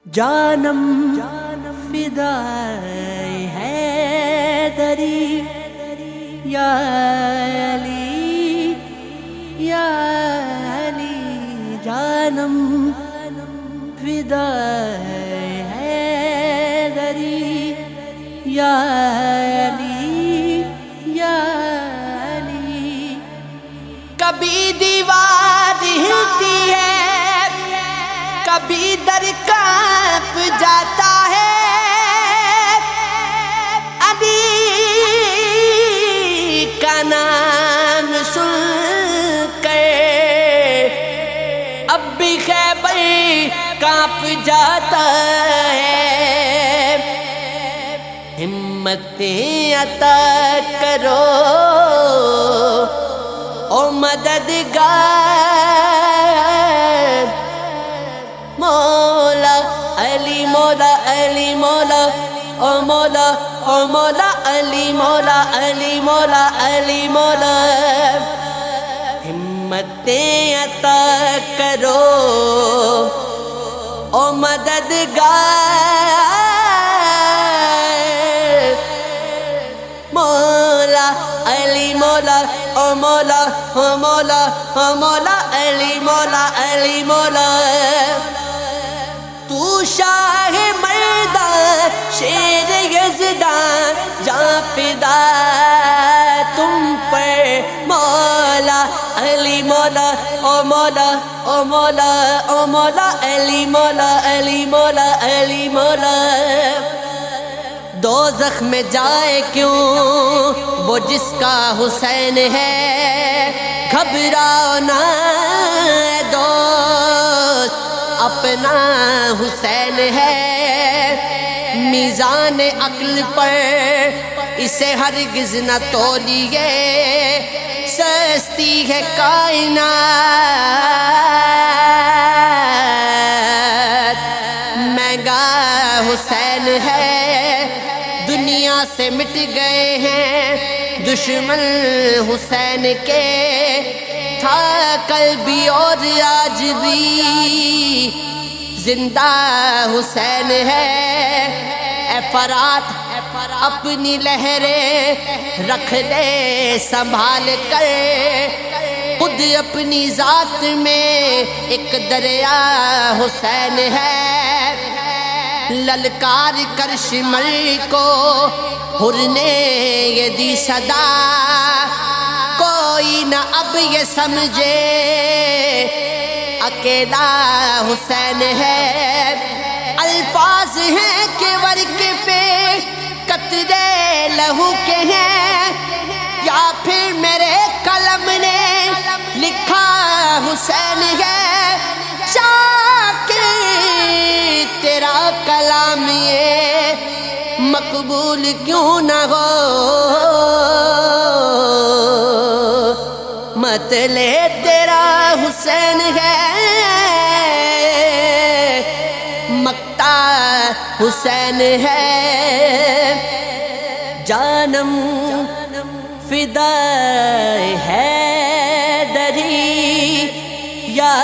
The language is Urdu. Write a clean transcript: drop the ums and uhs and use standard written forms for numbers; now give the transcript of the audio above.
جانم فدائے حیدری یا علی یا علی، جانم فدائے حیدری یا علی یا علی۔ کبھی دیوار ہلتی ہے، کبھی در کانپ جاتا ہے، علی کا نام سن کر اب بھی خیبر کانپ جاتا ہے۔ ہمتیں عطا کرو او مددگار، مولا علی مولا علی مولا او مولا او مولا علی مولا علی مولا علی مولا، ہمتیں عطا کرو او مددگار، مولا علی مولا او مولا او مولا او مولا علی مولا علی مولا۔ تو شاہ مردان شیر یزدان جاں فدا تم پر، مولا علی مولا او مولا او مولا او مولا علی مولا علی مولا علی مولا۔ دوزخ میں جائے کیوں وہ جس کا حسین ہے، گھبراؤ نہ دوست اپنا حسین ہے۔ میزان عقل پر اسے ہرگز نہ تولیے، سستی ہے کائنات مہنگا حسین ہے۔ دنیا سے مٹ گئے ہیں دشمن حسین کے، تھا کل بھی اور آج بھی زندہ حسین ہے۔ اے فرات اپنی لہریں رکھ لے سنبھال کر، خود اپنی ذات میں ایک دریا حسین ہے۔ للکار کر شمر کو حر نے یہ دی صدا، کوئی نہ اب یہ سمجھے اکیلا حسین ہے۔ الفاظ ہیں کہ ورق پہ قطرے لہو کے ہیں، یا پھر میرے قلم نے لکھا حسین ہے۔ شاکر تیرا کلام یہ مقبول کیوں نہ ہو، مطلع تیرا حسین ہے، مقتا حسین ہے۔ جانم فدائے حیدری یا